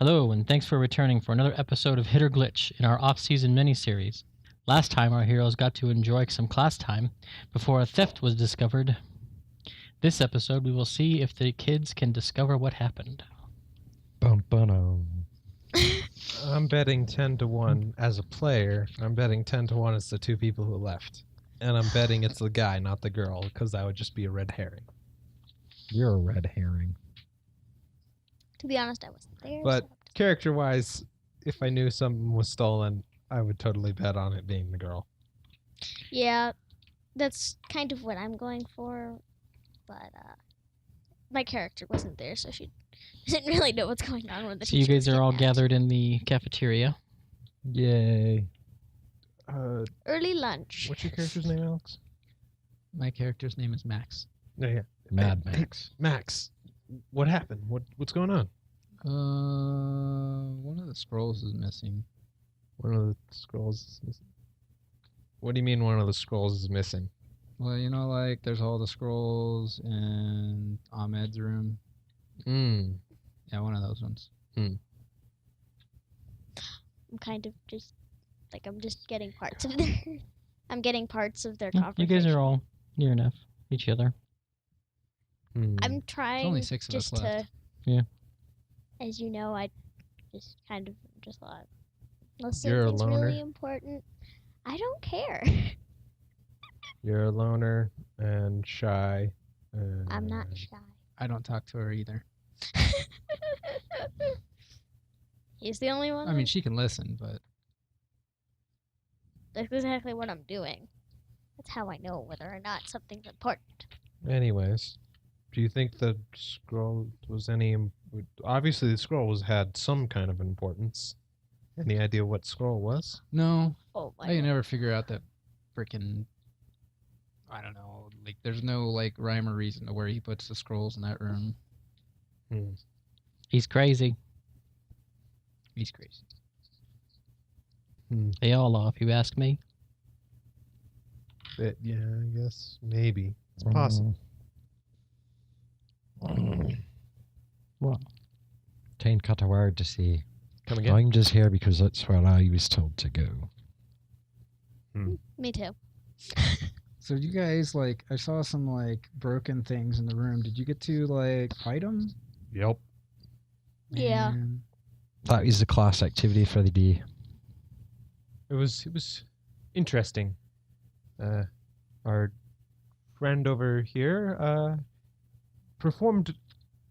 Hello, and thanks for returning for another episode of Hit or Glitch in our off-season miniseries. Last time, our heroes got to enjoy some class time before a theft was discovered. This episode, we will see if the kids can discover what happened. Bum, ba-dum. I'm betting 10 to 1 as a player. I'm betting 10 to 1 it's the two people who left. And I'm betting it's the guy, not the girl, because that would just be a red herring. You're a red herring. To be honest, I wasn't there. But so character-wise, if I knew something was stolen, I would totally bet on it being the girl. yeah, that's kind of what I'm going for. But my character wasn't there, so she didn't really know what's going on with the So you teacher guys was are all kidnapped. gathered in the cafeteria. Yay. Early lunch. What's your character's name, Alex? My character's name is Max. No, yeah. Mad Hey, Max. Max, what happened? What's going on? One of the scrolls is missing. One of the scrolls is missing. What do you mean one of the scrolls is missing? Well, you know, like there's all the scrolls in Ahmed's room. Hmm. Yeah, one of those ones. I'm kind of just I'm just getting parts of their. I'm getting parts of their Yeah, you conversation. guys are all near enough each other. I'm trying only 6 of us just to. left. Yeah. As you know, I just kind of just thought, unless You're a something's loner? really important, I don't care. You're a loner and shy. I'm not shy. I don't talk to her either. He's the only one. I mean, she can listen, but That's exactly what I'm doing. That's how I know whether or not something's important. Anyways, do you think the scroll was any... Obviously, the scroll had some kind of importance. Any idea what scroll was? no, Oh my I can God. never figure out that freaking. I don't know. Like, there's no like rhyme or reason to where he puts the scrolls in that room. He's crazy. He's crazy. They all are, if you ask me. Yeah, I guess. Maybe. It's possible. What? Tain't got a word to say. Come again? I'm just here because that's where I was told to go. Me too. So you guys like, I saw some like broken things in the room. Did you get to like fight them? Yep. Yeah. That is the class activity for the day. It was interesting. Our friend over here performed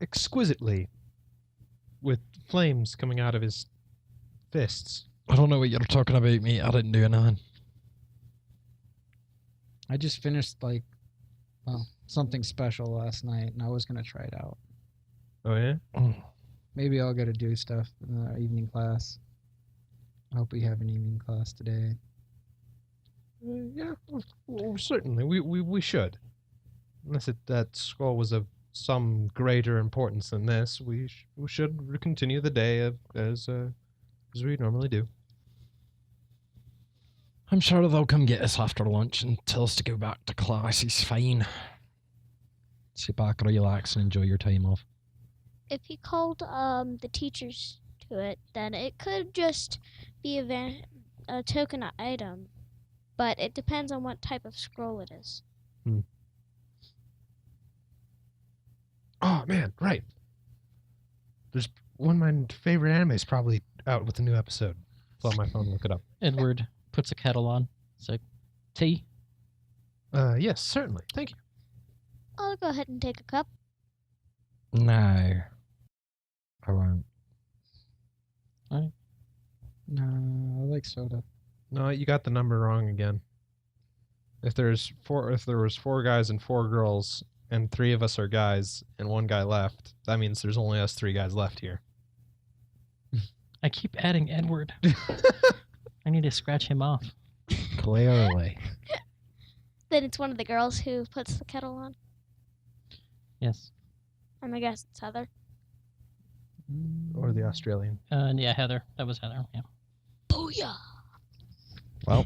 exquisitely with flames coming out of his fists. I don't know what you're talking about, mate. I didn't do anything. I just finished like, well, something special last night, and I was gonna try it out. Oh yeah? Maybe I'll get to do stuff in the evening class. I hope we have an evening class today. Yeah, well, certainly. We should. Unless that scroll was of some greater importance than this, we should continue the day as we normally do. I'm sure they'll come get us after lunch and tell us to go back to class. It's fine. Sit back, relax, and enjoy your time off. If he called the teachers to it, then it could just be a token item. But it depends on what type of scroll it is. Oh man, right. There's one of my favorite animes probably out with a new episode. Pull out my phone and look it up. Edward puts a kettle on. It's like, tea? Yes, certainly. Thank you. I'll go ahead and take a cup. No. I won't. No, I like soda. No, you got the number wrong again. If there was 4 guys and 4 girls, and 3 of us are guys, and 1 guy left, that means there's only us 3 guys left here. I keep adding Edward. I need to scratch him off. Clearly. Then it's one of the girls who puts the kettle on. Yes. I'm gonna guess it's Heather. Or the Australian. Yeah, Heather. That was Heather, yeah. Booyah! Well,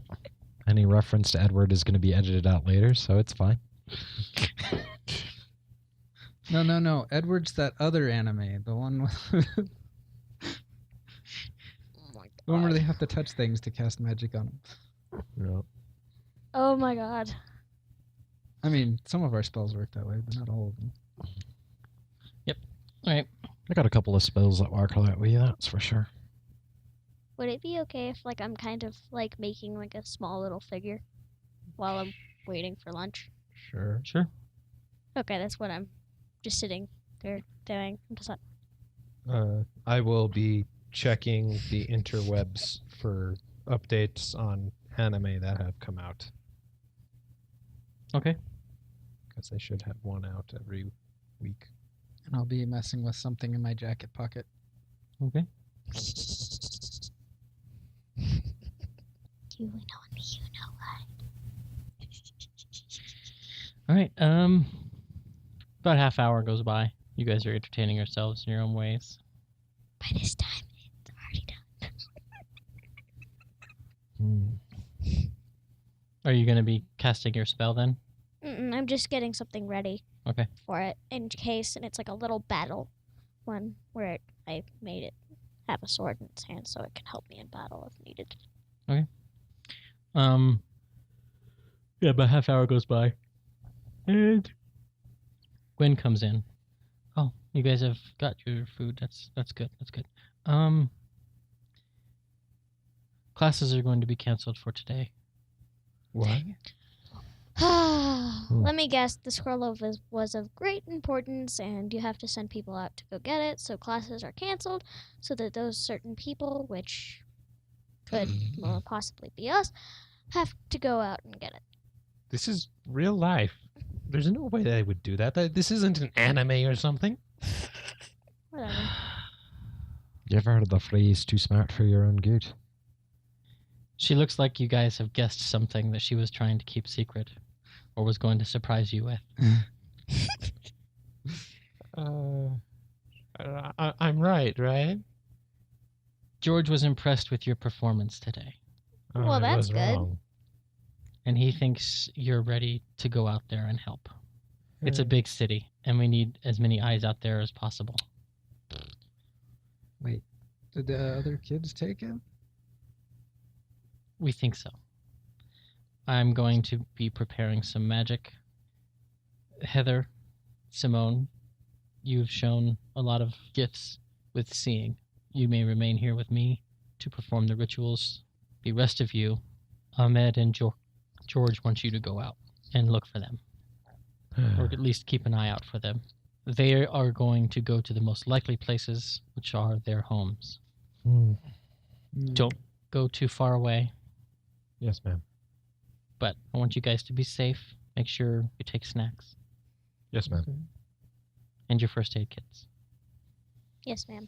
any reference to Edward is going to be edited out later, so it's fine. No. Edward's that other anime, the one with The one where they have to touch things to cast magic on them. Yeah. Oh my god. I mean, some of our spells work that way, but not all of them. All right. I got a couple of spells that work that way, that's for sure. Would it be okay if like I'm kind of like making like a small little figure while I'm waiting for lunch? Sure. Sure. Okay, that's what I'm just sitting there doing. I'm just like, I will be checking the interwebs for updates on anime that have come out. Okay. Because they should have one out every week. And I'll be messing with something in my jacket pocket. Okay. you know me, you know what? All right. About a half hour goes by. You guys are entertaining yourselves in your own ways. By this time, it's already done. Are you going to be casting your spell then? I'm just getting something ready. Okay. For it in case, and it's like a little battle one where I made it have a sword in its hand so it can help me in battle if needed. Yeah, about a half hour goes by. And Gwen comes in. Oh, you guys have got your food. That's good. That's good. Classes are going to be canceled for today. What? Let me guess, the scroll was of great importance and you have to send people out to go get it, so classes are canceled so that those certain people, which could more possibly be us, have to go out and get it. This is real life. There's no way they would do that. This isn't an anime or something. Whatever. You ever heard of the phrase, too smart for your own good? She looks like you guys have guessed something that she was trying to keep secret or was going to surprise you with. I'm right? George was impressed with your performance today, Well, I that's was good. wrong. and he thinks you're ready to go out there and help. It's a big city, and we need as many eyes out there as possible. Wait, did the other kids take it? We think so. I'm going to be preparing some magic. Heather, Simone, you've shown a lot of gifts with seeing. You may remain here with me to perform the rituals. The rest of you, Ahmed and George want you to go out and look for them, or at least keep an eye out for them. They are going to go to the most likely places, which are their homes. Don't go too far away, Yes, ma'am. but I want you guys to be safe. Make sure you take snacks Yes, ma'am. and your first aid kits. Yes, ma'am.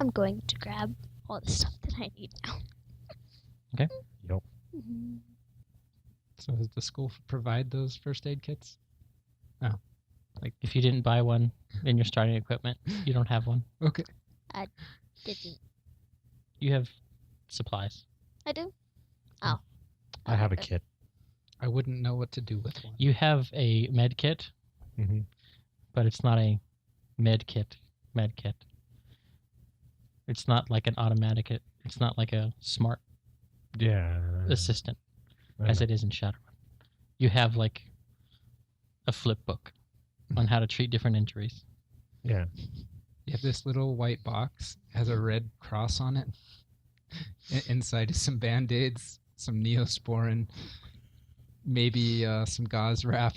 I'm going to grab all the stuff that I need now. Okay. Yep. Mhm. So does the school provide those first aid kits? If you didn't buy one in your starting equipment, you don't have one. Okay. Didn't You have supplies. I do? I have a kit. I wouldn't know what to do with one. You have a med kit, Mm-hmm. but it's not a med kit. It's not like an automatic. It's not like a smart Yeah. assistant as it is in Shadowrun. You have like a flip book on how to treat different injuries. Yeah. You have this little white box, has a red cross on it. Inside is some Band-Aids, some Neosporin, maybe some gauze wrap,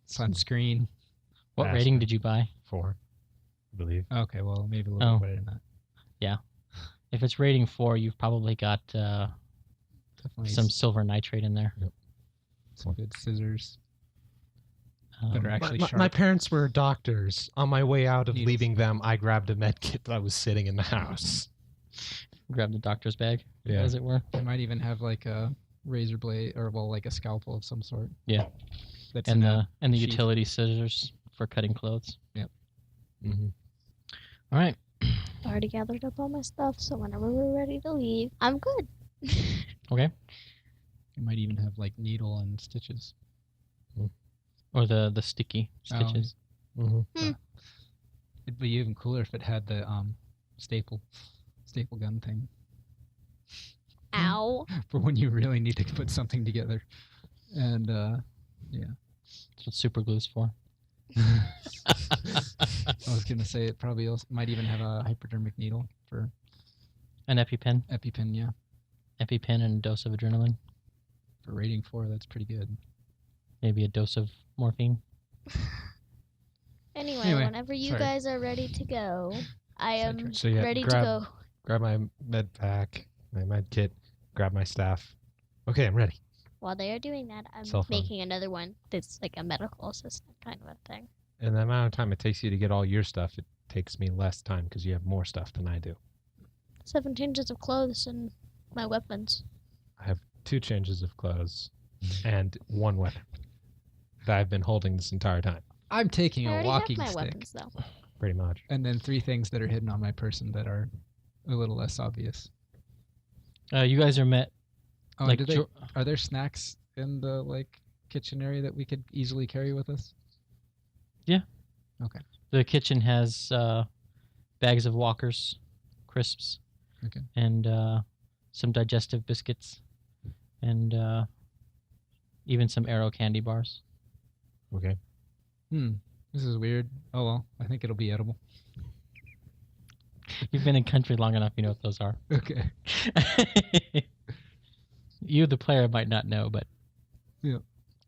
sunscreen. What Faster. rating did you buy? 4, I believe. Okay, well, maybe a little bit better than that. If it's rating 4, you've probably got Definitely some silver nitrate in there. some good scissors that are Um, actually sharp. My parents were doctors. On my way out of Needles. leaving them, I grabbed a med kit that was sitting in the house. grab the doctor's bag, Yeah. as it were. They might even have like a razor blade or like a scalpel of some sort. Yeah. That's And in a the sheath. utility scissors for cutting clothes. Mm-hmm. All right. I've already gathered up all my stuff, so whenever we're ready to leave, I'm good. Okay. You might even have like needle and stitches. Or the sticky Oh. stitches. Mm-hmm. It It'd be even cooler if it had the staple gun thing Ow. for when you really need to put something together. And That's what super glue's for. I was gonna say it probably also might even have a hypodermic needle for An EpiPen. EpiPen. Yeah, EpiPen and a dose of adrenaline. for rating 4, that's pretty good. Maybe a dose of morphine. Anyway, whenever you sorry. guys are ready to go, I am Sidetrack. So yeah, ready to grab go. grab my med pack, my med kit, grab my staff. Okay, I'm ready. While they are doing that, I'm Cell phone. making another one that's like a medical assistant kind of a thing. And the amount of time it takes you to get all your stuff, it takes me less time because you have more stuff than I do. 7 changes of clothes and my weapons. I have 2 changes of clothes and 1 weapon that I've been holding this entire time, I'm taking I a already walking have my stick, weapons though. pretty much. and then 3 things that are hidden on my person that are a little less obvious. You guys are met. Oh, like and are there snacks in the kitchen area that we could easily carry with us? The kitchen has bags of Walkers, crisps, Okay. and some digestive biscuits, and even some Aero candy bars. Okay. This is weird. Oh well, I think it'll be edible. You've been in country long enough, you know what those are. Okay. You, the player, might not know, but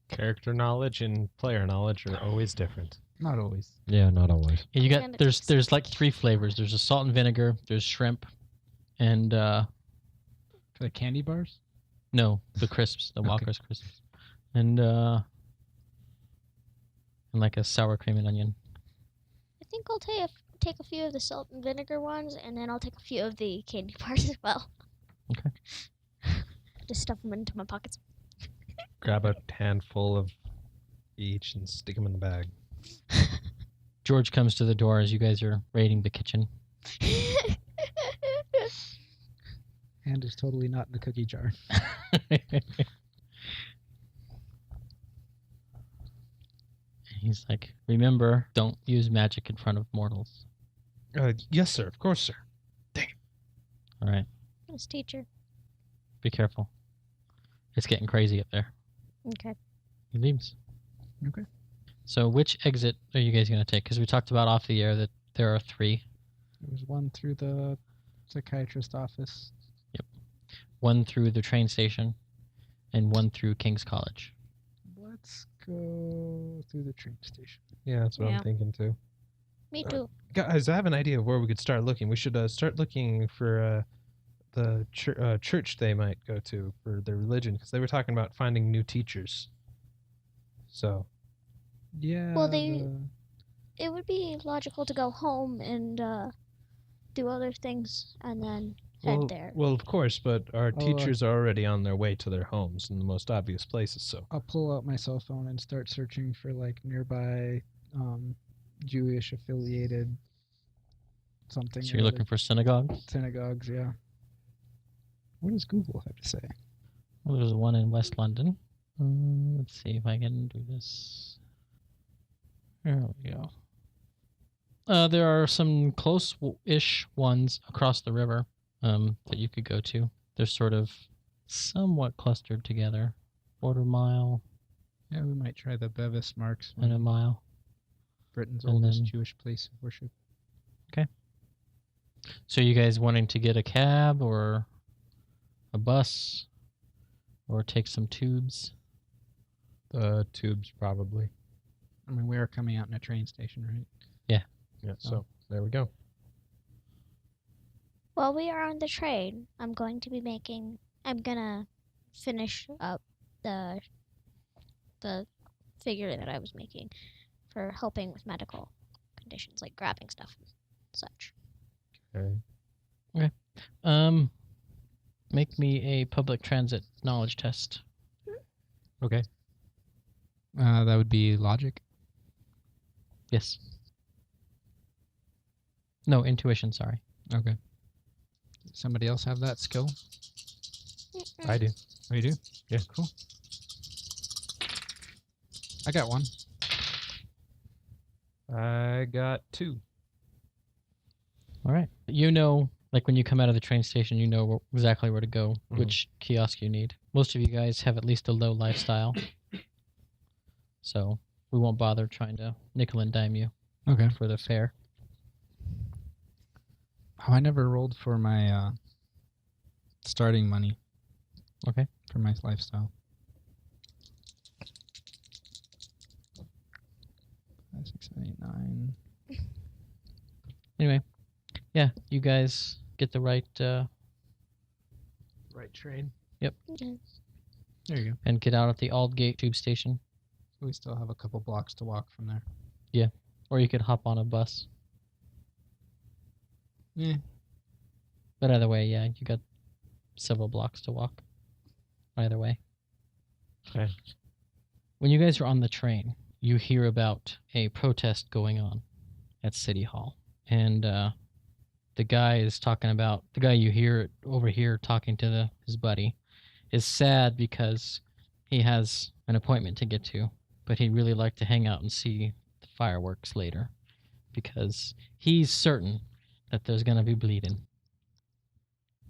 Character knowledge and player knowledge are always different. Not always. Yeah, not always. you got And there's like 3 flavors. There's a salt and vinegar, there's shrimp, and For the candy bars? no, the crisps, the Okay. Walker's crisps, and like a sour cream and onion. I think I'll take a few of the salt and vinegar ones, and then I'll take a few of the candy bars as well. Okay. Just stuff them into my pockets. Grab a handful of each and stick them in the bag. George comes to the door as you guys are raiding the kitchen. Hand is totally not in the cookie jar. He's like, remember, don't use magic in front of mortals. Yes, sir. Of course, sir. All right, Yes, teacher. be careful. It's getting crazy up there. Okay. He leaves. Okay. So which exit are you guys going to take? Because we talked about off the air that there are 3. There was one through the psychiatrist office. One through the train station, and one through King's College. Let's go through the train station. Yeah, that's what Yeah. I'm thinking too. Me too. Guys, I have an idea of where we could start looking. We should start looking for the church they might go to for their religion, because they were talking about finding new teachers. So, Yeah. Well, it would be logical to go home and do other things and then head there. well, of course, but our Oh, teachers are already on their way to their homes in the most obvious places. So, I'll pull out my cell phone and start searching for nearby Jewish affiliated something. So you're looking for synagogue? synagogues, yeah. What does Google have to say? Well, there's one in West London. Let's see if I can do this. There we go. There are some close-ish ones across the river that you could go to. They're sort of somewhat clustered together. Quarter mile Yeah, we might try the Bevis Marks, and a mile. Britain's and oldest then- Jewish place of worship. So you guys wanting to get a cab or a bus or take some tubes? the tubes probably. I mean, we are coming out in a train station, right? Yeah. So there we go. While we are on the train, I'm gonna finish up the figure that I was making for helping with medical conditions, like grabbing stuff and such. Okay. Make me a public transit knowledge test. Okay. That would be logic. Yes. No, intuition, sorry. Okay. Somebody else have that skill? I do. Oh, you do? Yeah. Cool. I got one. I got 2. All right. You know, like when you come out of the train station, you know exactly where to go, Mhm. which kiosk you need. Most of you guys have at least a low lifestyle, so we won't bother trying to nickel and dime you Okay. for the fare. Oh, I never rolled for my starting money. Okay. For my lifestyle. 5, 6, 7, 8, 9. Anyway, yeah, you guys get the right Right train. Yes. There you go. and get out at the Aldgate tube station, So we still have a couple blocks to walk from there. or you could hop on a bus. Yeah. But either way, yeah, you got several blocks to walk. Either way. Okay. When you guys are on the train, you hear about a protest going on at City Hall. And the guy you overhear talking to his buddy is sad because he has an appointment to get to, but he'd really like to hang out and see the fireworks later because he's certain that there's going to be bleeding.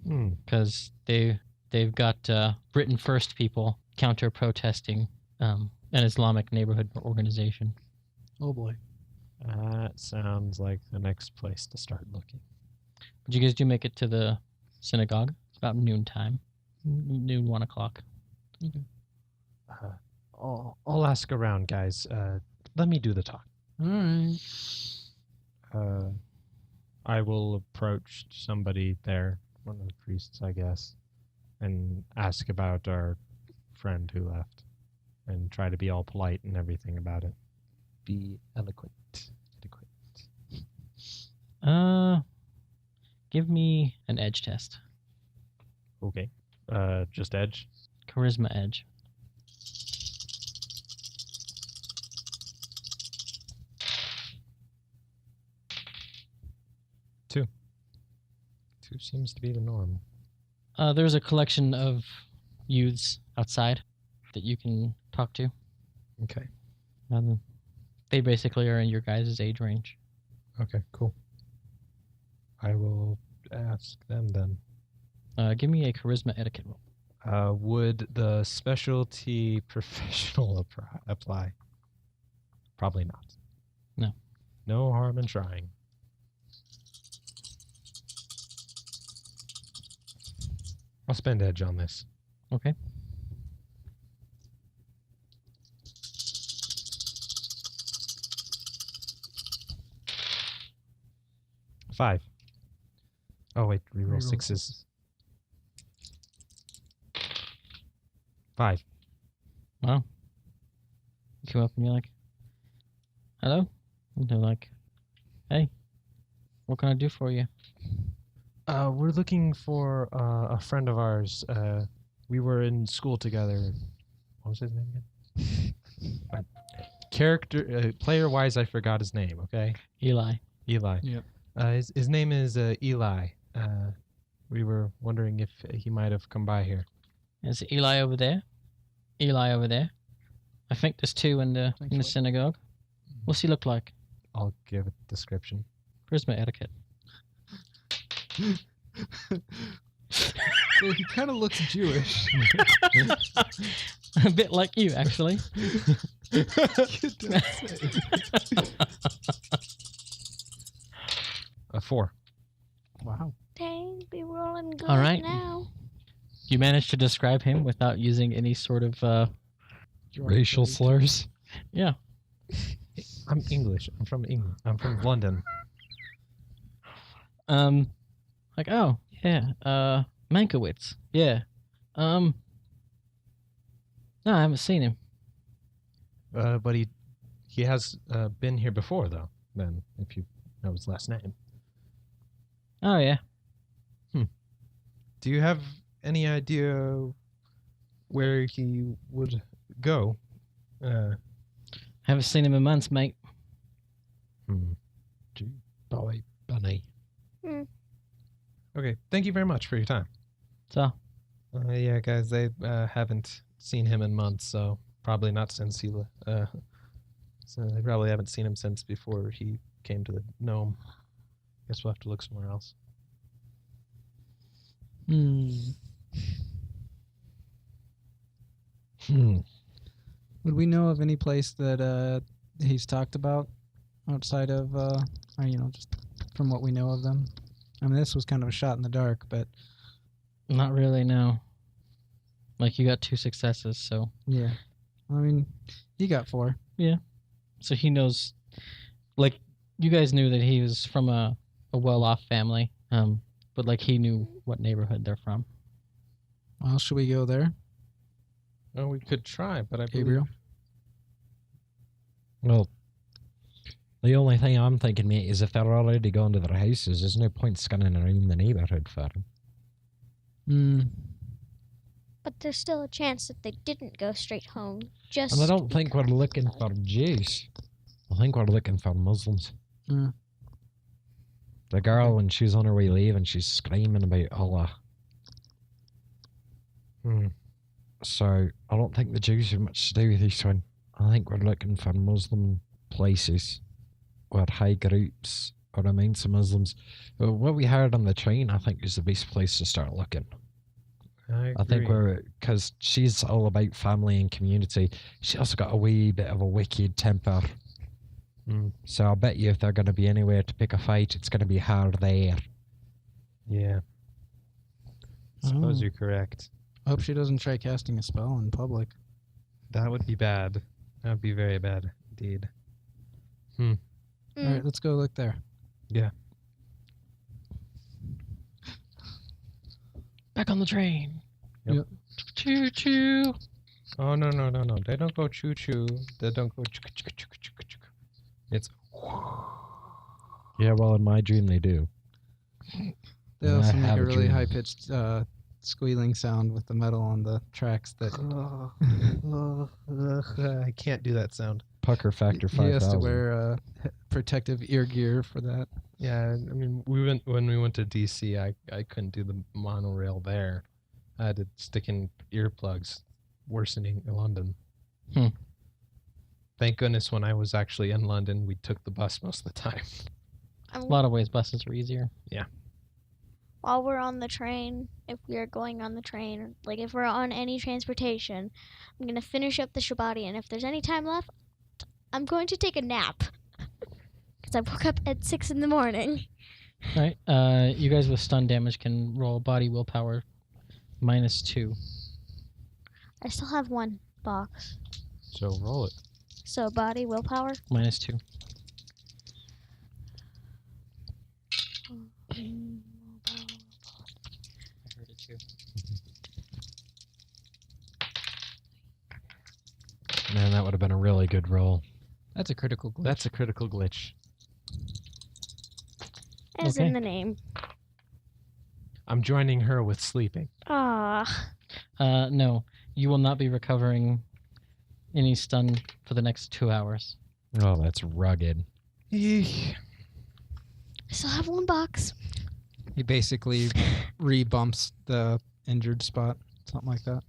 Because they've got Britain First people counter-protesting an Islamic neighborhood organization. Oh boy. That sounds like the next place to start looking. But you guys do make it to the synagogue. It's about noontime. Noon, 1 o'clock. I'll ask around, guys. Let me do the talk. All right. I will approach somebody there, one of the priests, I guess, and ask about our friend who left, and try to be all polite and everything about it. Be eloquent. Give me an edge test. Okay. Just edge. Charisma edge. Two seems to be the norm. There's a collection of youths outside that you can talk to. Okay. They basically are in your guys' age range. Okay, cool. I will ask them then. Give me a charisma etiquette roll. Would the specialty professional apply? Probably not. No. No harm in trying. I'll spend edge on this. Okay. Five. Oh wait, reroll Reroll sixes. 5. Wow. You come up and you're like, hello? And they're like, hey, what can I do for you? We're looking for a friend of ours. We were in school together. What was his name again? Player-wise, I forgot his name. Okay, Eli. Eli. Yep. His name is Eli. We were wondering if he might have come by here. Is it Eli over there? Eli over there. I think there's two in the synagogue. What's he look like? I'll give a description. Charisma etiquette. So he kind of looks Jewish. A bit like you, actually. A 4. Wow. Dang, be rolling good All right. now. You managed to describe him without using any sort of Racial slurs. yeah. I'm English. I'm from England. I'm from London. Like, oh, yeah, Mankiewicz. Yeah. No, I haven't seen him. But he has been here before, though. Then, if you know his last name. Oh, yeah. Do you have any idea where he would go? Haven't seen him in months, mate. Boy, bunny. Okay, thank you very much for your time. So, Yeah, guys, they haven't seen him in months, so probably not since he. So they probably haven't seen him since before he came to the gnome. Guess we'll have to look somewhere else. Hmm. Hmm. Would we know of any place that he's talked about outside of, or, just from what we know of them? I mean, this was kind of a shot in the dark, but Not really, no. Like, you got 2 successes, so... yeah. I mean, he got 4. So he knows... Like, you guys knew that he was from a well-off family, but, like, he knew what neighborhood they're from. Well, should we go there, Oh, we could try, but I believe... Gabriel? Well, the only thing I'm thinking, mate, is if they're already going to their houses, there's no point scanning around the neighbourhood for them. Hmm. But there's still a chance that they didn't go straight home. Just And I don't think we're because looking of for Jews. I think we're looking for Muslims. Hmm. The girl, when she's on her way leaving, she's screaming about Allah. Hmm. So I don't think the Jews have much to do with this one. I think we're looking for Muslim places where high groups or amounts of Muslims. Well, what we heard on the train, I think, is the best place to start looking. I think because she's all about family and community. She also got a wee bit of a wicked temper. So I bet you if they're going to be anywhere to pick a fight, it's going to be hard there. Yeah. Suppose Oh. you're correct. I hope she doesn't try casting a spell in public. That would be bad. That would be very bad indeed. Mm. All right, let's go look there. Back on the train. Yep. Choo-choo. Oh, no. They don't go choo-choo. They don't go choo-choo-choo-choo-choo. It's... Yeah, well, in my dream they do. They I also make have a a really dream. high-pitched squealing sound with the metal on the tracks that I can't do that sound. Pucker factor he has to 5000. wear protective ear gear for that. Yeah, I mean, when we went to DC, I couldn't do the monorail there. I had to stick in earplugs, worsening in London. Hmm. Thank goodness when I was actually in London, we took the bus most of the time. A lot of ways buses are easier. While we're on the train, if we are going on the train, like if we're on any transportation, I'm going to finish up the Shabbat, and if there's any time left, I'm going to take a nap. Because I woke up at 6 in the morning. All right. You guys with stun damage can roll body willpower -2. I still have 1 box. So roll it. So body willpower. -2. I heard it too. Man, that would have been a really good roll. That's a critical glitch. That's a critical glitch. As Okay. in the name. I'm joining her with sleeping. Ah. No, you will not be recovering any stun for the next 2 hours. Oh, that's rugged. Eek. I still have 1 box. He basically re-bumps the injured spot, something like that.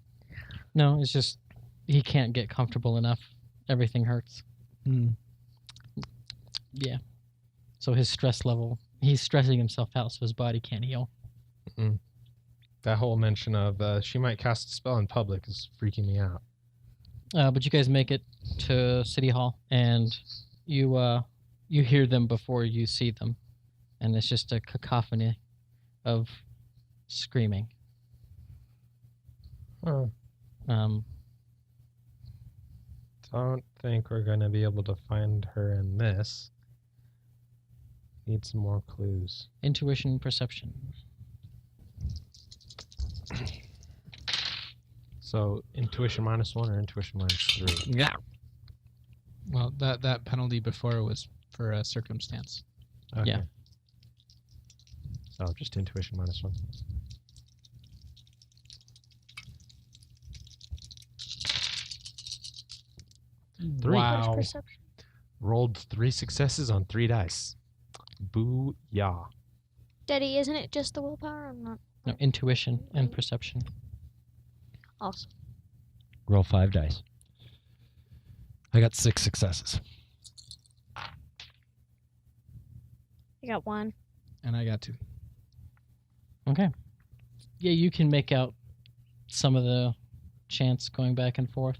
No, it's just he can't get comfortable enough. Everything hurts. Hmm. Yeah. So his stress level, he's stressing himself out so his body can't heal. That whole mention of she might cast a spell in public is freaking me out. But you guys make it to City Hall, and you hear them before you see them, and it's just a cacophony of screaming. Huh. Don't think we're going to be able to find her in this. Need some more clues. Intuition, perception. So intuition -1 or intuition -3? Yeah. Well, that penalty before was for a circumstance. Okay. Yeah. So just intuition -1. Three. What is Wow. perception? Rolled 3 successes on 3 dice. Boo-yah. Daddy, isn't it just the willpower? I'm not. No, intuition and perception. Awesome. Roll 5 dice. I got 6 successes. I got 1. And I got 2. Okay. Yeah, you can make out some of the chants going back and forth.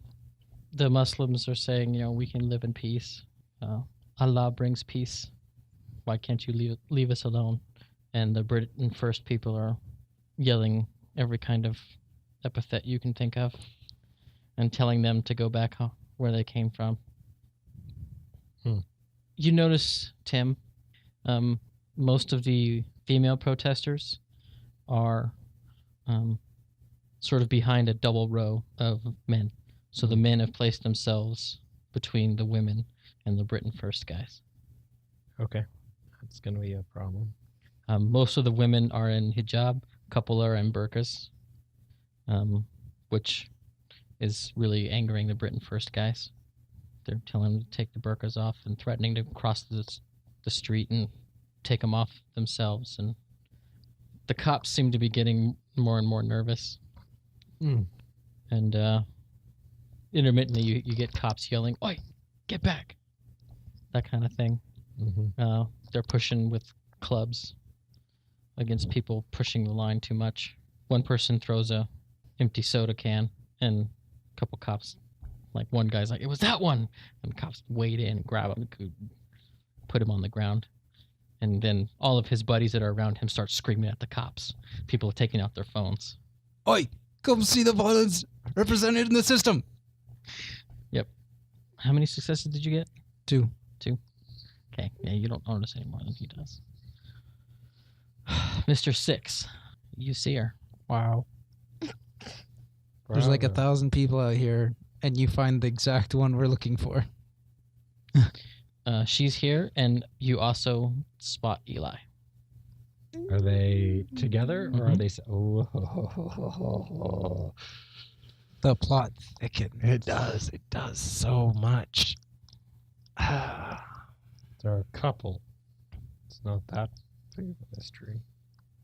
The Muslims are saying, we can live in peace. Allah brings peace. Why can't you leave us alone? And the Britain First people are yelling every kind of epithet you can think of and telling them to go back where they came from. You notice, Tim, most of the female protesters are sort of behind a double row of men. So the men have placed themselves between the women and the Britain First guys. Okay. That's going to be a problem. Most of the women are in hijab. A couple are in burqas, which is really angering the Britain First guys. They're telling them to take the burqas off and threatening to cross the street and take them off themselves. And the cops seem to be getting more and more nervous. And intermittently, you get cops yelling, "Oi, get back!" That kind of thing. They're pushing with clubs against people pushing the line too much. One person throws a empty soda can, and a couple cops, like one guy's like, "It was that one!" And cops wade in, grab him, put him on the ground. And then all of his buddies that are around him start screaming at the cops. People are taking out their phones. Oi, come see the violence represented in the system. Yep. How many successes did you get? 2. Okay, yeah, you don't notice any more than he does. Mr. Six, you see her. Wow. There's like 1,000 people out here, and you find the exact one we're looking for. She's here, and you also spot Eli. Are they together or are they? The plot thickens. It does. It does so much. They're a couple. It's not that big of a mystery.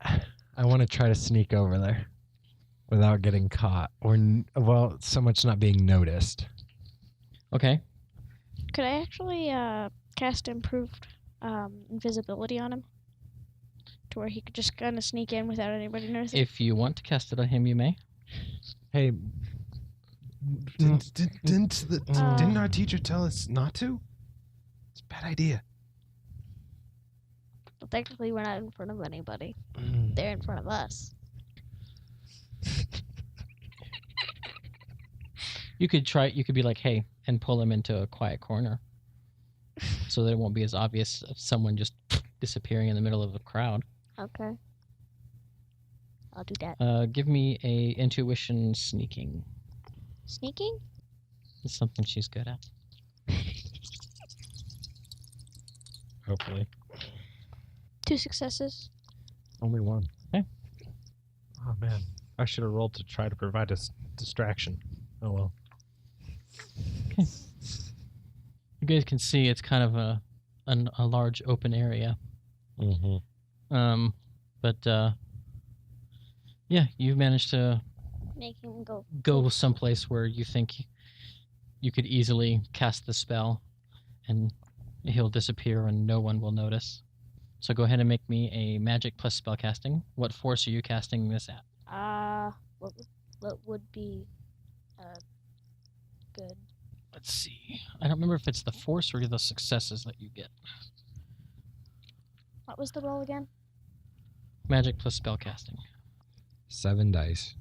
I want to try to sneak over there without getting caught, or so much not being noticed. Okay. Could I actually cast improved invisibility on him? To where he could just kind of sneak in without anybody noticing? If you want to cast it on him, you may. Hey, Didn't our teacher tell us not to? It's a bad idea. Well, technically, we're not in front of anybody. They're in front of us. You could be like, "Hey," and pull him into a quiet corner. So that it won't be as obvious of someone just disappearing in the middle of a crowd. Okay. I'll do that. Give me a intuition sneaking. Sneaking? It's something she's good at. Hopefully. 2 successes. only one. Oh, man. I should have rolled to try to provide us distraction. Oh, well. Okay. You guys can see it's kind of a large open area. Yeah, you've managed to Make him go. go someplace where you think you could easily cast the spell and he'll disappear and no one will notice. So go ahead and make me a magic plus spellcasting. What force are you casting this at? What would be good? Let's see. I don't remember if it's the force or the successes that you get. What was the roll again? Magic plus spellcasting. 7 dice.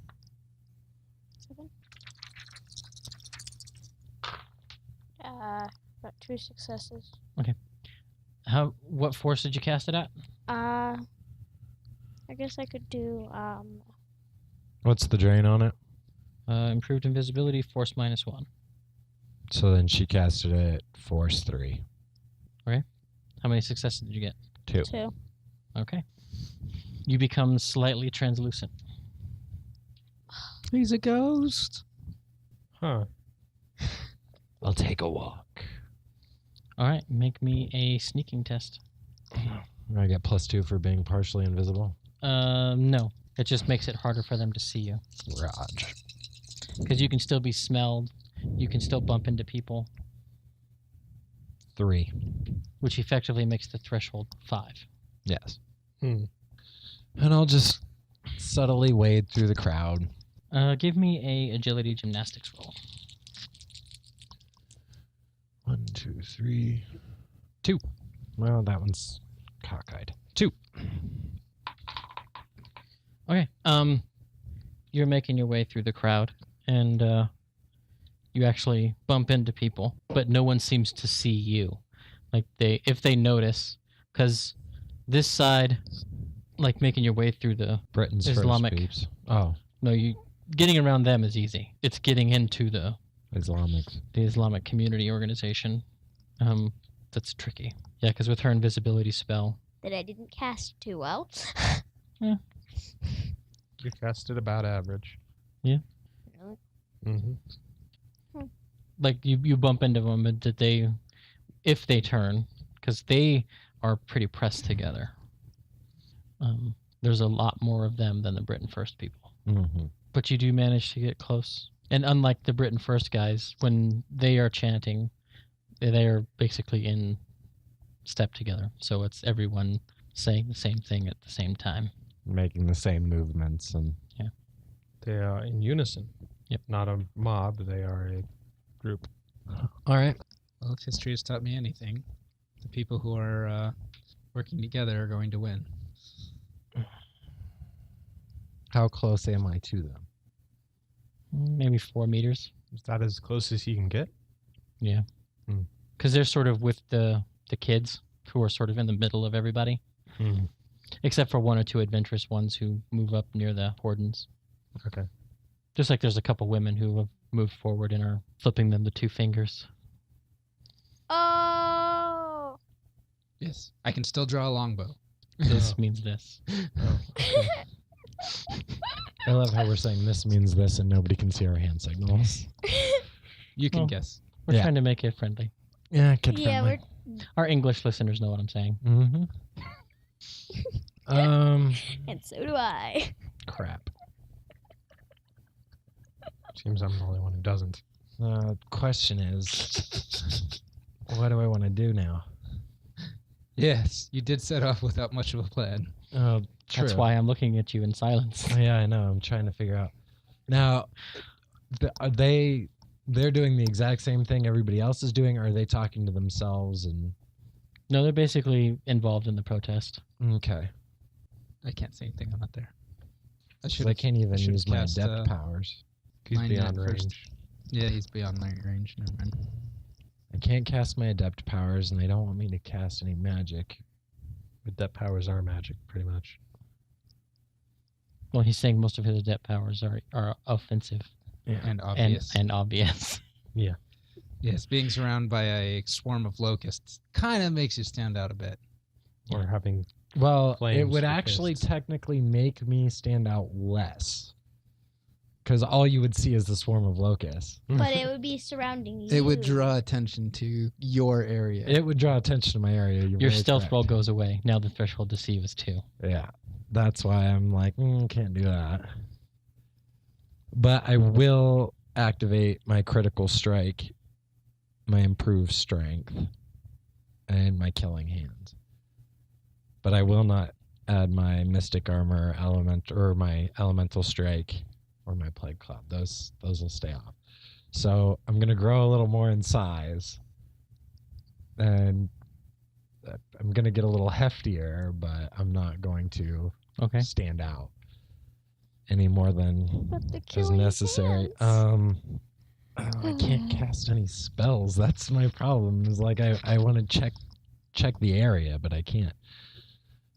7? Got 2 successes. What force did you cast it at? I guess I could do What's the drain on it? Improved invisibility, force -1. So then she casted it at force 3. How many successes did you get? 2. 2. Okay. You become slightly translucent. He's a ghost. Huh. I'll take a walk. All right, make me a sneaking test. I get +2 for being partially invisible. No. It just makes it harder for them to see you. Raj. Because you can still be smelled. You can still bump into people, 3. which effectively makes the threshold 5. Yes. And I'll just subtly wade through the crowd. Give me a agility gymnastics roll. 1, 2, 3, 2. Well, that one's cockeyed. 2. Okay. You're making your way through the crowd, and you actually bump into people, but no one seems to see you. Like if they notice, because this side, like making your way through the Britain's Islamic. first peeps. Oh, no, you getting around them is easy. It's getting into the Islamic community organization. That's tricky. Yeah, because with her invisibility spell. That I didn't cast too well. You cast it about average. Yeah. Really? Mm-hmm. Like you bump into them, and that they, if they turn, because they are pretty pressed together. There's a lot more of them than the Britain First people. Mm-hmm. But you do manage to get close. And unlike the Britain First guys, when they are chanting, they are basically in step together. So it's everyone saying the same thing at the same time. Making the same movements and They are in unison. Yep. Not a mob. They are a group. all right. Well, if history has taught me anything, the people who are working together are going to win. How close am I to them? Maybe 4 meters. Is that as close as you can get? Yeah. Hmm. Because they're sort of with the kids who are sort of in the middle of everybody. Except for 1 or 2 adventurous ones who move up near the Hordens. Okay. Just like there's a couple women who have moved forward and are flipping them the 2 fingers. Oh! Yes, I can still draw a longbow. This Oh. means this. Oh, okay. I love how we're saying this means this and nobody can see our hand signals. You can Well, guess. We're Yeah. trying to make it friendly. Yeah, kid Yeah, friendly. Our English listeners know what I'm saying. Mm-hmm. And so do I. Crap. Seems I'm the only one who doesn't. Question is, what do I want to do now? Yes, you did set off without much of a plan. True. That's why I'm looking at you in silence. Yeah, I know. I'm trying to figure out. Now, are they're doing the exact same thing everybody else is doing, or are they talking to themselves? And No, they're basically involved in the protest. okay, I can't say anything on that there. I 'cause I can't even should've use my cast, adept powers. He's Mine beyond went first. range. Yeah, he's beyond my range. Never mind. I can't cast my adept powers, and they don't want me to cast any magic. Adept powers are magic, pretty much. Well, he's saying most of his adept powers are offensive And obvious. and obvious. Yes, being surrounded by a swarm of locusts kind of makes you stand out a bit. Or having Well, it Flames would for actually fists. technically make me stand out less. Because all you would see is the swarm of locusts. But it would be surrounding you. It would draw attention to your area. It would draw attention to my area. You're Your very stealth correct. roll goes away. Now the threshold to deceive is 2. Yeah. That's why I'm like, can't do that. But I will activate my critical strike, my improved strength, and my killing hand. But I will not add my mystic armor or my elemental strike or my plague cloud. Those will stay off. So I'm gonna grow a little more in size, and I'm gonna get a little heftier, but I'm not going to Okay. stand out any more than But the is killing necessary. hands. I can't cast any spells. That's my problem. Is like I want to check the area, but I can't.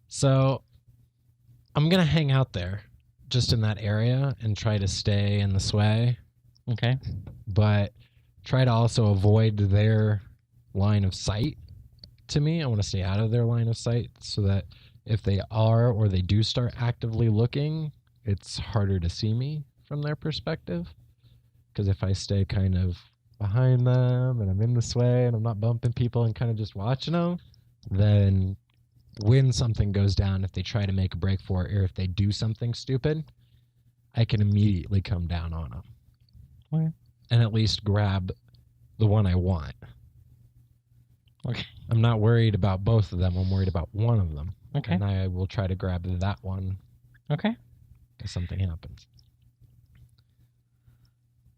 So I'm gonna hang out there, just in that area, and try to stay in the sway, Okay. but try to also avoid their line of sight to me. I want to stay out of their line of sight so that if they are or they do start actively looking, it's harder to see me from their perspective. Because if I stay kind of behind them and I'm in this way and I'm not bumping people and kind of just watching them, then when something goes down, if they try to make a break for it or if they do something stupid, I can immediately come down on them. Okay. And at least grab the one I want. Okay. I'm not worried about both of them. I'm worried about one of them. Okay. And I will try to grab that one Okay. if something happens.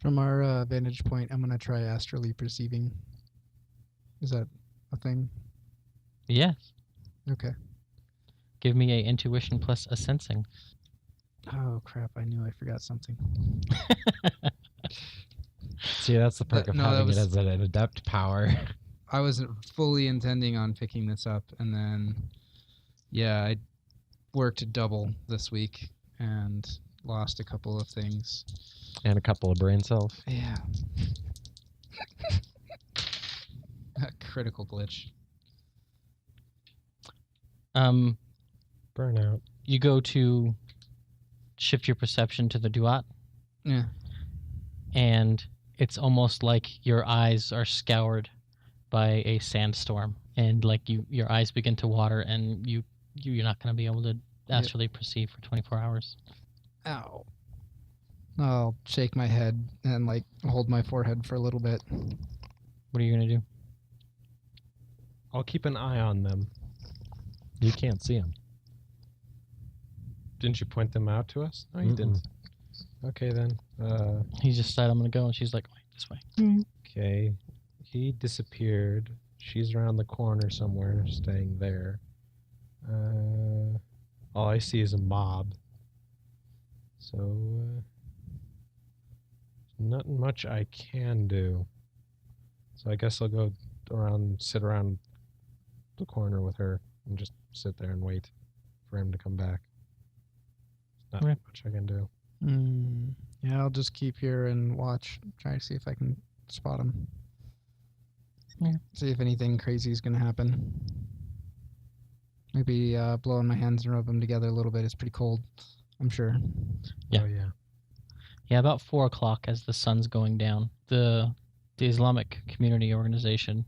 From our vantage point, I'm gonna try astrally perceiving. Is that a thing? Yes. Okay. Give me a intuition plus a sensing. Oh crap! I knew I forgot something. See, that's the perk of No, that having was- it as an adept power. I wasn't fully intending on picking this up, and then, yeah, I worked double this week and lost a couple of things. And a couple of brain cells. Yeah. A critical glitch. Burnout. You go to shift your perception to the duat, Yeah. and it's almost like your eyes are scoured by a sandstorm, and like your eyes begin to water, and you're not going to be able to astrally perceive for 24 hours. Ow. I'll shake my head and like hold my forehead for a little bit. What are you going to do? I'll keep an eye on them. You can't see them. Didn't you point them out to us? No, you didn't. Okay, then. He just said, I'm going to go, and she's like, wait, this way. Okay. He disappeared. She's around the corner somewhere, staying there. All I see is a mob. So, nothing much I can do. So I guess I'll go around, sit around the corner with her and just sit there and wait for him to come back. Not Okay. much I can do. Yeah, I'll just keep here and watch. Try to see if I can spot him. Yeah. See if anything crazy is gonna happen. Maybe blowing my hands and rub them together a little bit. It's pretty cold, I'm sure. Yeah. Oh, yeah. Yeah, about 4 o'clock as the sun's going down, the Islamic Community Organization,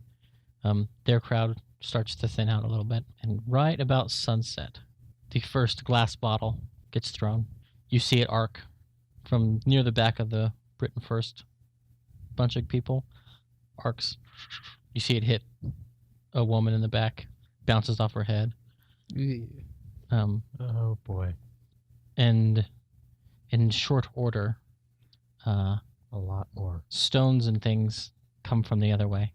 their crowd starts to thin out a little bit. And right about sunset, the first glass bottle gets thrown. You see it arc from near the back of the Britain First bunch of people. Arcs. You see it hit a woman in the back, bounces off her head. Oh, boy. And in short order, A lot more. stones and things come from the other way,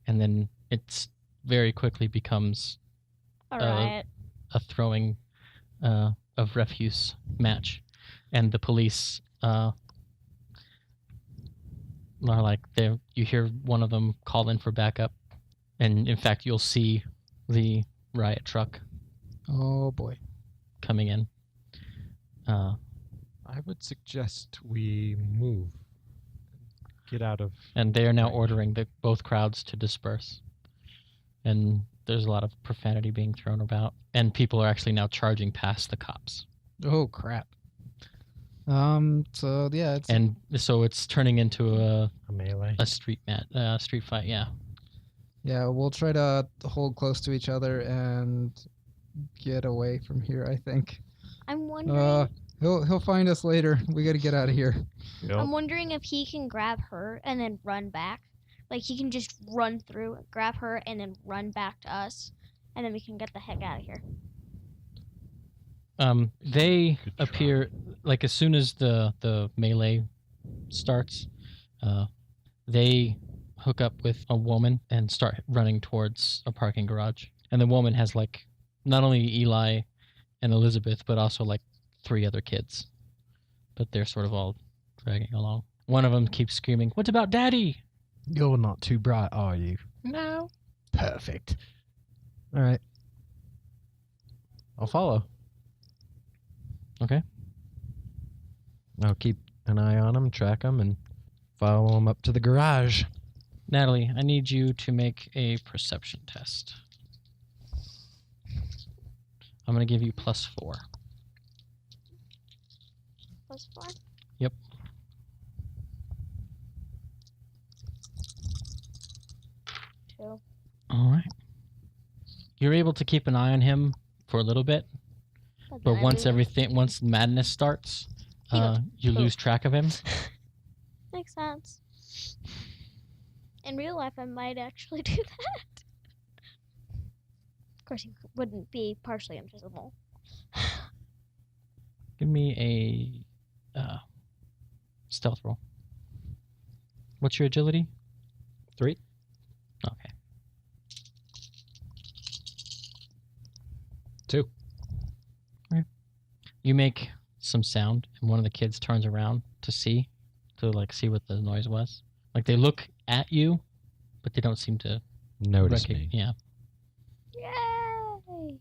and then it's very quickly becomes All right. a throwing of refuse match, and the police are like you hear one of them call in for backup, and in fact you'll see the riot truck Oh boy. coming in. I would suggest we move. Get out of... And they are now Right. ordering both crowds to disperse. And there's a lot of profanity being thrown about. And people are actually now charging past the cops. Oh crap. So yeah, it's And so it's turning into a melee. a street fight, yeah. yeah. We'll try to hold close to each other and get away from here. I think. I'm wondering. He'll find us later. We got to get out of here. I'm wondering if he can grab her and then run back. Like he can just run through, grab her, and then run back to us, and then we can get the heck out of here. They Good try. appear like as soon as the melee starts, they hook up with a woman and start running towards a parking garage. And the woman has like not only Eli and Elizabeth, but also like 3 other kids. But they're sort of all dragging along. One of them keeps screaming, "What about Daddy?" You're not too bright, are you? No. Perfect. All right. I'll follow. Okay. I'll keep an eye on him, track him, and follow him up to the garage. Natalie, I need you to make a perception test. I'm going to give you +4. +4. Yep. Two. All right. You're able to keep an eye on him for a little bit, but then once madness starts, He goes, you "Oh." lose track of him. Makes sense. In real life, I might actually do that. course, he wouldn't be partially invisible. Give me a stealth roll. What's your agility? 3. Okay. 2. You make some sound, and one of the kids turns around to see what the noise was. Like they look at you, but they don't seem to Notice me. Yeah. Yay!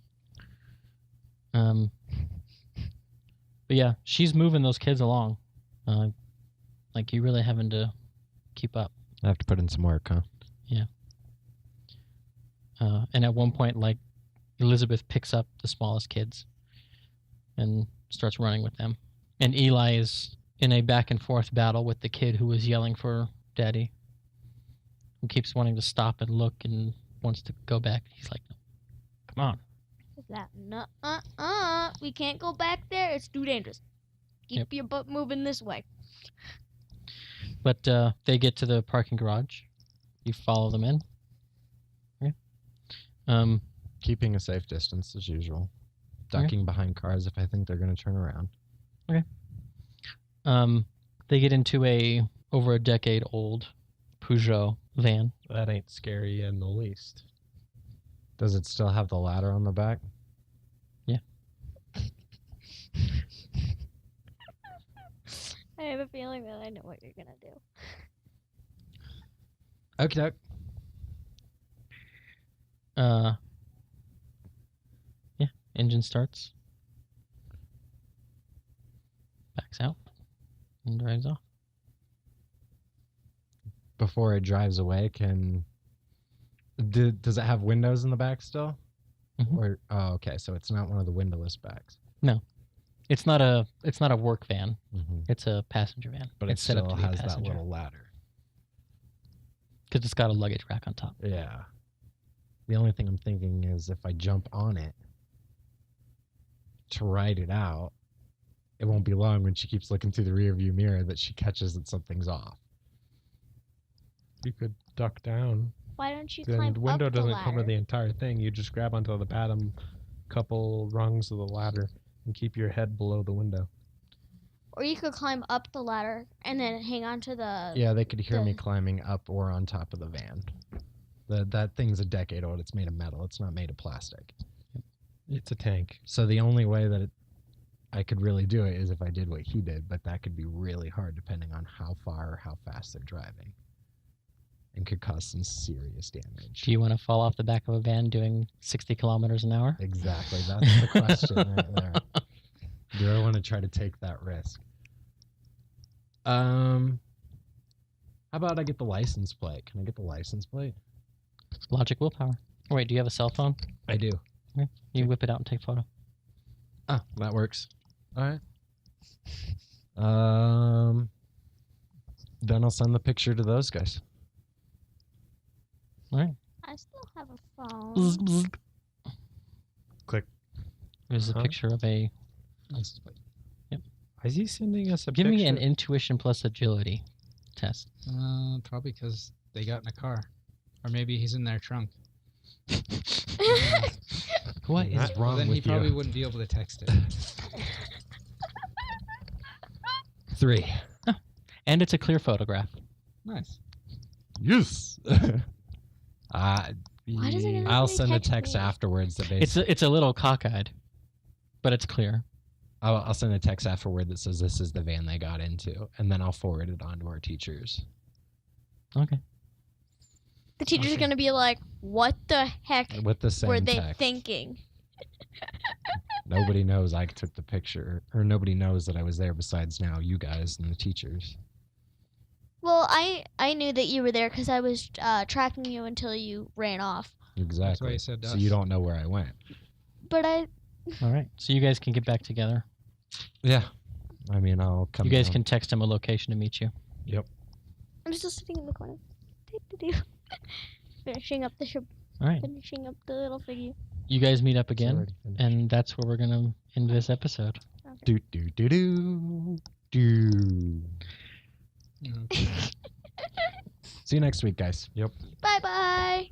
But yeah, she's moving those kids along. Like you really having to keep up. I have to put in some work, huh? And at one point, like Elizabeth picks up the smallest kids and starts running with them. And Eli is in a back and forth battle with the kid who was yelling for Daddy, who keeps wanting to stop and look and wants to go back. He's like, "Come on." Is that no? We can't go back there. It's too dangerous. Keep your butt moving this way. But they get to the parking garage. You follow them in. Okay. Keeping a safe distance as usual. Ducking behind cars if I think they're going to turn around. They get into over a decade old Peugeot van. That ain't scary in the least. Does it still have the ladder on the back? Yeah. I have a feeling that I know what you're gonna do. Okie doke. Yeah, engine starts. Backs out and drives off. Before it drives away, does it have windows in the back still? Mhm. Or okay, so it's not one of the windowless backs. It's not a work van. Mm-hmm. It's a passenger van. But it's it set still up to be a has that passenger little ladder. because it's got a luggage rack on top. Yeah. The only thing I'm thinking is if I jump on it to ride it out, it won't be long when she keeps looking through the rearview mirror that she catches that something's off. You could duck down. Why don't you Then climb the window up the doesn't ladder? cover the entire thing. You just grab onto the bottom couple rungs of the ladder and keep your head below the window. Or you could climb up the ladder and then hang on to the... Yeah, they could hear me the- climbing up or on top of the van. That thing's a decade old. It's made of metal. It's not made of plastic. It's a tank. So the only way that I could really do it is if I did what he did, but that could be really hard depending on how far or how fast they're driving. And could cause some serious damage. Do you want to fall off the back of a van doing 60 kilometers an hour? Exactly. That's the question right there. Do I want to try to take that risk? How about I get the license plate? Can I get the license plate? Logic willpower. Oh, wait, do you have a cell phone? I do. Okay. You whip it out and take a photo. Ah, that works. All right. Then I'll send the picture to those guys. All right. I still have a phone. Bzz, bzz. Click. There's a Huh? picture of a... License plate. Is he sending us a Give picture? me an intuition plus agility test. Probably because they got in a car. Or maybe he's in their trunk. What is That- wrong Then with he probably you? wouldn't be able to text it. 3. And it's a clear photograph. Nice. Yes. Why does it have I'll to be send a text text me? afterwards that It's a little cockeyed, but it's clear. I'll send a text afterward that says this is the van they got into, and then I'll forward it on to our teachers. Okay. The teacher's Okay. gonna be like, "What the heck With the same were they text. thinking?" Nobody knows I took the picture, or nobody knows that I was there besides now you guys and the teachers. Well, I knew that you were there because I was tracking you until you ran off. Exactly. he said to so us. you don't know where I went. But I All right. So you guys can get back together. Yeah. I mean, I'll come You guys down. can text him a location to meet you. I'm still sitting in the corner. Finishing up the All right. finishing up the little figure. You guys meet up It's again, already finished. and that's where we're going to end this episode. Do do do do do. Mhm. See you next week, guys. Bye bye.